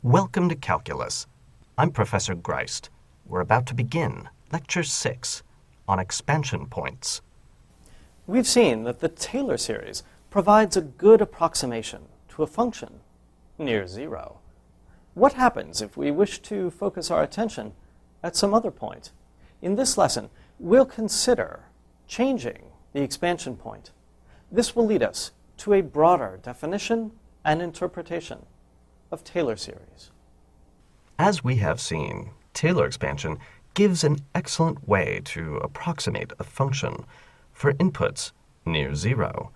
Welcome to Calculus. I'm Professor Greist. We're about to begin Lecture 6 on expansion points. We've seen that the Taylor series provides a good approximation to a function near zero. What happens if we wish to focus our attention at some other point? In this lesson, we'll consider changing the expansion point. This will lead us to a broader definition and interpretation of Taylor series. As we have seen, Taylor expansion gives an excellent way to approximate a function for inputs near zero.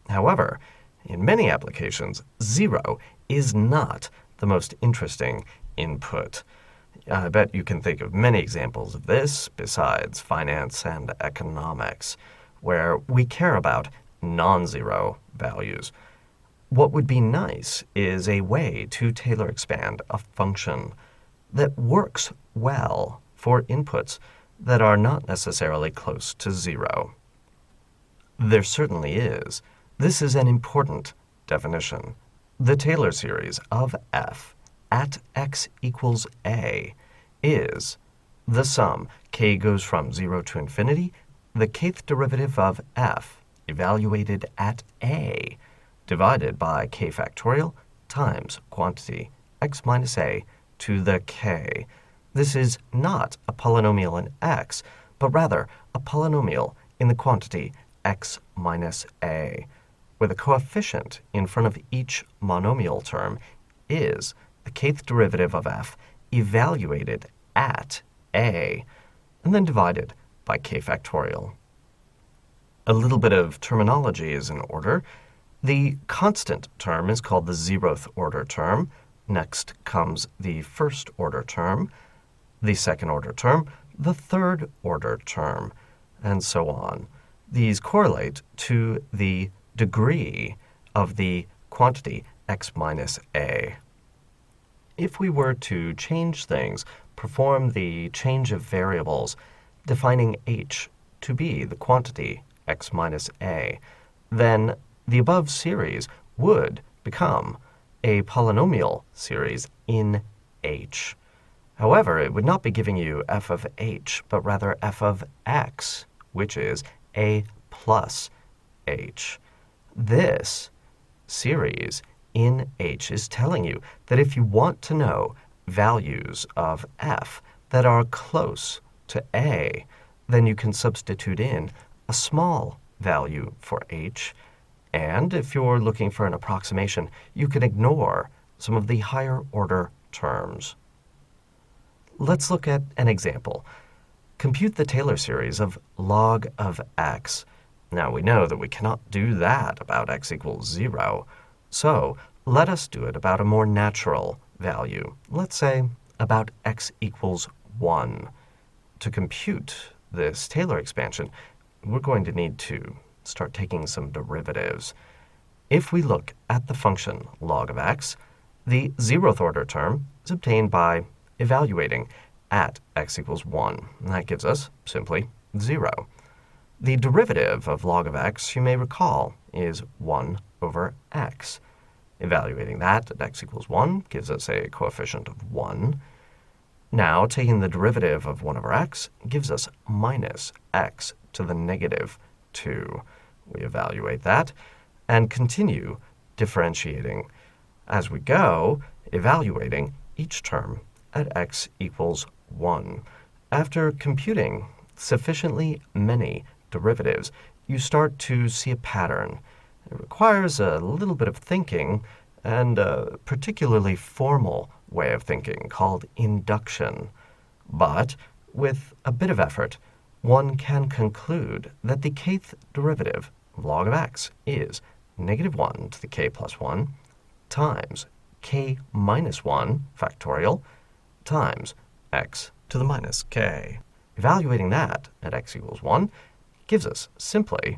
However, in many applications, zero is not the most interesting input. I bet you can think of many examples of this besides finance and economics, where we care about non-zero values. What would be nice is a way to Taylor expand a function that works well for inputs that are not necessarily close to zero. There certainly is. This is an important definition. The Taylor series of f at x equals a is the sum k goes from 0 to infinity, the kth derivative of f evaluated at a divided by k factorial times quantity x minus a to the k. This is not a polynomial in x, but rather a polynomial in the quantity x minus a, where the coefficient in front of each monomial term is the kth derivative of f evaluated at a, and then divided by k factorial. A little bit of terminology is in order. The constant term is called the zeroth order term. Next comes the first order term, the second order term, the third order term, and so on. These correlate to the degree of the quantity x minus a. If we were to change things, perform the change of variables, defining h to be the quantity x minus a, then the above series would become a polynomial series in h. However, it would not be giving you f of h, but rather f of x, which is a plus h. This series in h is telling you that if you want to know values of f that are close to a, then you can substitute in a small value for h. And if you're looking for an approximation, you can ignore some of the higher order terms. Let's look at an example. Compute the Taylor series of log of x. Now we know that we cannot do that about x equals 0, so let us do it about a more natural value. Let's say about x equals 1. To compute this Taylor expansion, we're going to need to start taking some derivatives. If we look at the function log of x, the zeroth order term is obtained by evaluating at x equals 1. And that gives us simply 0. The derivative of log of x, you may recall, is 1 over x. Evaluating that at x equals 1 gives us a coefficient of 1. Now, taking the derivative of 1 over x gives us minus x to the negative 2. We evaluate that and continue differentiating as we go, evaluating each term at x equals 1. After computing sufficiently many derivatives, you start to see a pattern. It requires a little bit of thinking and a particularly formal way of thinking called induction. But with a bit of effort, one can conclude that the kth derivative of log of x is negative 1 to the k plus 1 times k minus 1 factorial times x to the minus k. Evaluating that at x equals 1 gives us simply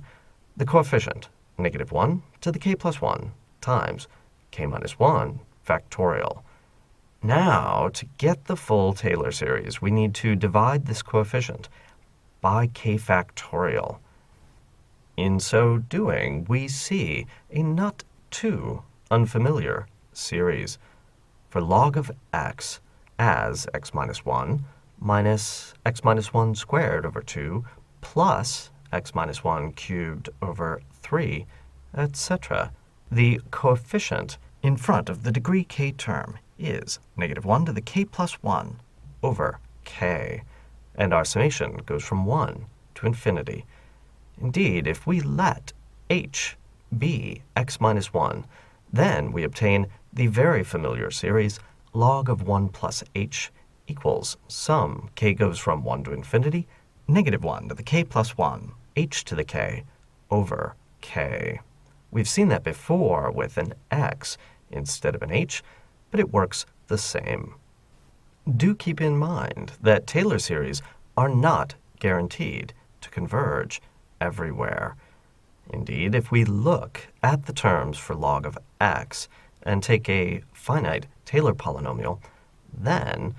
the coefficient negative 1 to the k plus 1 times k minus 1 factorial. Now, to get the full Taylor series, we need to divide this coefficient by k factorial. In so doing, we see a not too unfamiliar series. for log of x as x minus 1 minus x minus 1 squared over 2 plus x minus 1 cubed over 3, etc. The coefficient in front of the degree k term is negative 1 to the k plus 1 over k, and our summation goes from 1 to infinity. Indeed, if we let h be x minus 1, then we obtain the very familiar series log of 1 plus h equals sum k goes from 1 to infinity, negative 1 to the k plus 1, h to the k over k. We've seen that before with an x instead of an h, but it works the same. Do keep in mind that Taylor series are not guaranteed to converge everywhere. Indeed, if we look at the terms for log of x and take a finite Taylor polynomial, then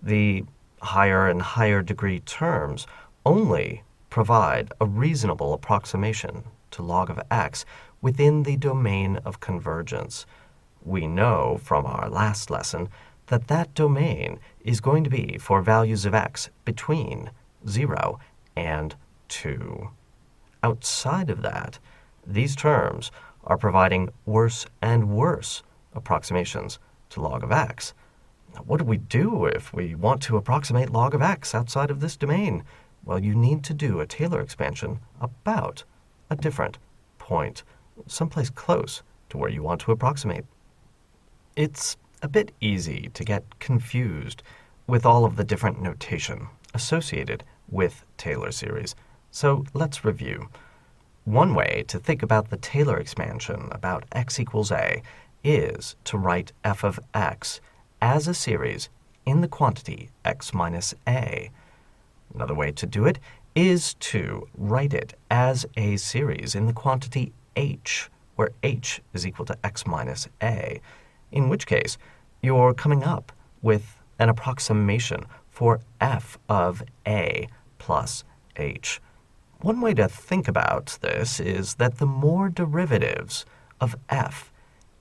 the higher and higher degree terms only provide a reasonable approximation to log of x within the domain of convergence. We know from our last lesson that that domain is going to be for values of x between 0 and 2. Outside of that, these terms are providing worse and worse approximations to log of x. Now, what do we do if we want to approximate log of x outside of this domain? Well, you need to do a Taylor expansion about a different point, someplace close to where you want to approximate. It's a bit easy to get confused with all of the different notation associated with Taylor series, so let's review. One way to think about the Taylor expansion about x equals a is to write f of x as a series in the quantity x minus a. Another way to do it is to write it as a series in the quantity h, where h is equal to x minus a, in which case you're coming up with an approximation for f of a plus h. One way to think about this is that the more derivatives of f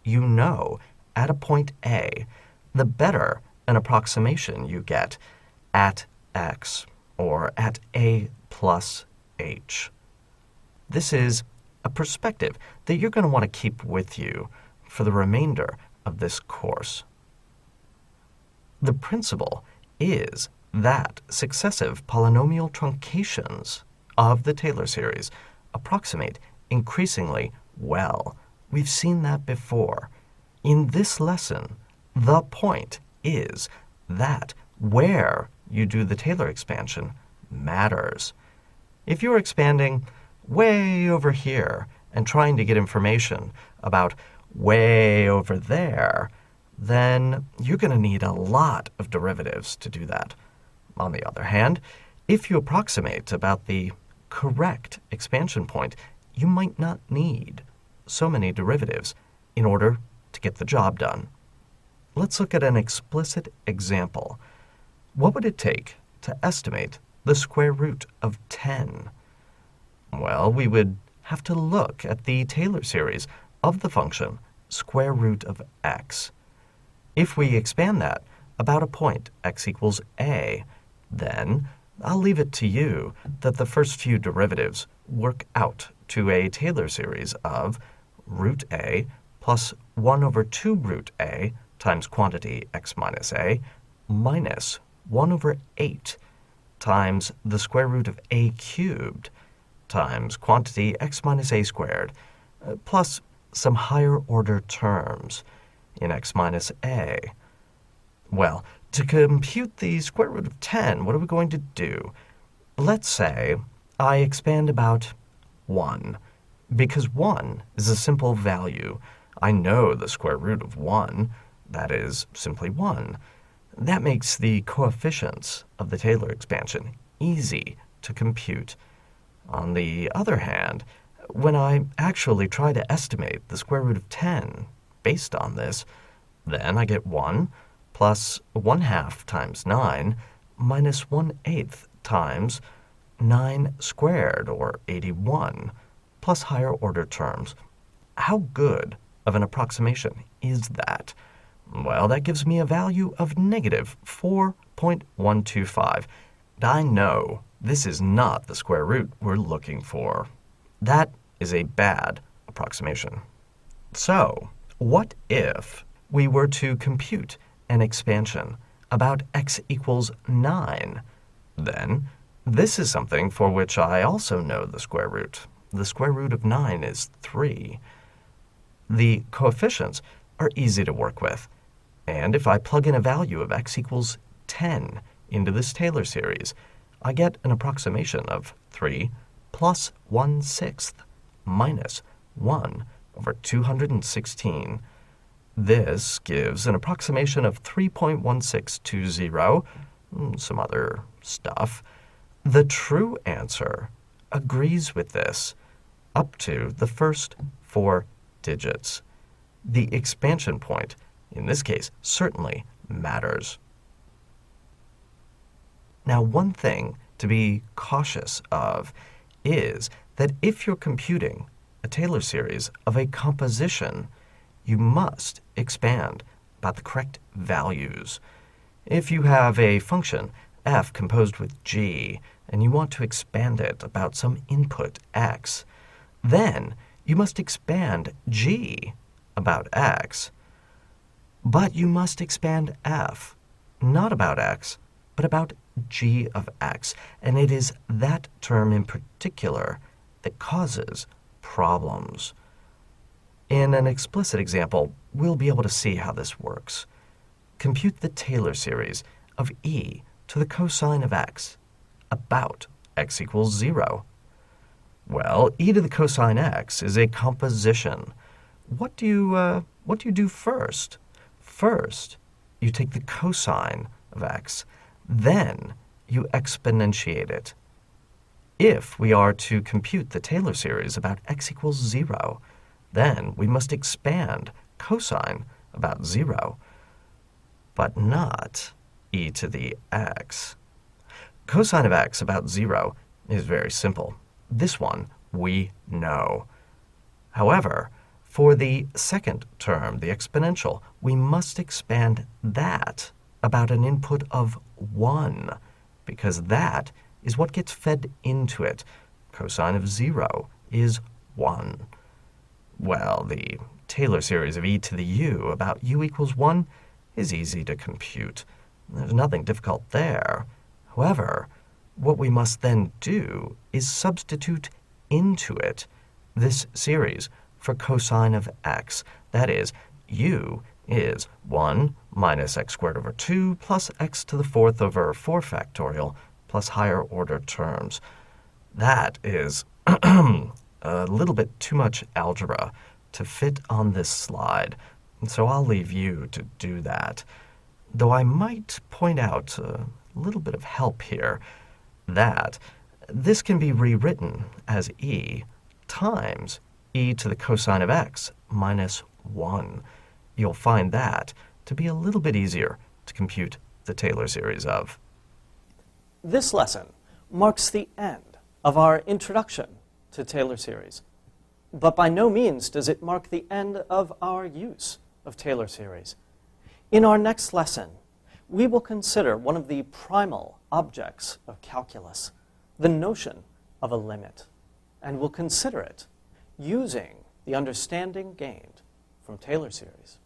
you know at a point a, the better an approximation you get at x, or at a plus h. This is a perspective that you're going to want to keep with you for the remainder of this course. The principle is that successive polynomial truncations of the Taylor series approximate increasingly well. We've seen that before. In this lesson, the point is that where you do the Taylor expansion matters. If you're expanding way over here and trying to get information about way over there, then you're going to need a lot of derivatives to do that. On the other hand, if you approximate about the correct expansion point, you might not need so many derivatives in order to get the job done. Let's look at an explicit example. What would it take to estimate the square root of 10? Well, we would have to look at the Taylor series of the function square root of x. If we expand that about a point x equals a, then I'll leave it to you that the first few derivatives work out to a Taylor series of root a plus 1 over 2 root a times quantity x minus a minus 1 over 8 times the square root of a cubed times quantity x minus a squared plus some higher order terms in x minus a. Well, to compute the square root of 10, what are we going to do? Let's say I expand about 1, because 1 is a simple value. I know the square root of 1, that is simply 1. That makes the coefficients of the Taylor expansion easy to compute. On the other hand, when I actually try to estimate the square root of 10 based on this, then I get 1 plus 1/2 times 9 minus 1/8 times 9 squared, or 81, plus higher order terms. How good of an approximation is that? Well, that gives me a value of negative 4.125. I know this is not the square root we're looking for. That is a bad approximation. So, what if we were to compute an expansion about x equals 9? Then, this is something for which I also know the square root. The square root of 9 is 3. The coefficients are easy to work with. And if I plug in a value of x equals 10 into this Taylor series, I get an approximation of 3 plus 1/6 minus 1 over 216. This gives an approximation of 3.1620, some other stuff. The true answer agrees with this up to the first 4 digits. The expansion point, in this case, certainly matters. Now, one thing to be cautious of is that if you're computing a Taylor series of a composition, you must expand about the correct values. If you have a function f composed with g, and you want to expand it about some input x, then you must expand g about x. But you must expand f, not about x, but about g of x. And it is that term in particular that causes problems. In an explicit example, we'll be able to see how this works. Compute the Taylor series of e to the cosine of x about x equals 0. Well, e to the cosine x is a composition. What do you do first? First, you take the cosine of x, then you exponentiate it. If we are to compute the Taylor series about x equals 0, then we must expand cosine about 0, but not e to the x. Cosine of x about 0 is very simple. This one we know. However, for the second term, the exponential, we must expand that about an input of 1, because that is what gets fed into it. Cosine of 0 is 1. Well, the Taylor series of e to the u about u equals 1 is easy to compute. There's nothing difficult there. However, what we must then do is substitute into it this series for cosine of x. That is, u is 1 minus x squared over 2 plus x to the 4th over 4 factorial plus higher order terms. That is a little bit too much algebra to fit on this slide, and so I'll leave you to do that. Though I might point out a little bit of help here, that this can be rewritten as e times e to the cosine of x minus 1. You'll find that to be a little bit easier to compute the Taylor series of. This lesson marks the end of our introduction to Taylor series. But by no means does it mark the end of our use of Taylor series. In our next lesson, we will consider one of the primal objects of calculus, the notion of a limit, and we'll consider it using the understanding gained from Taylor series.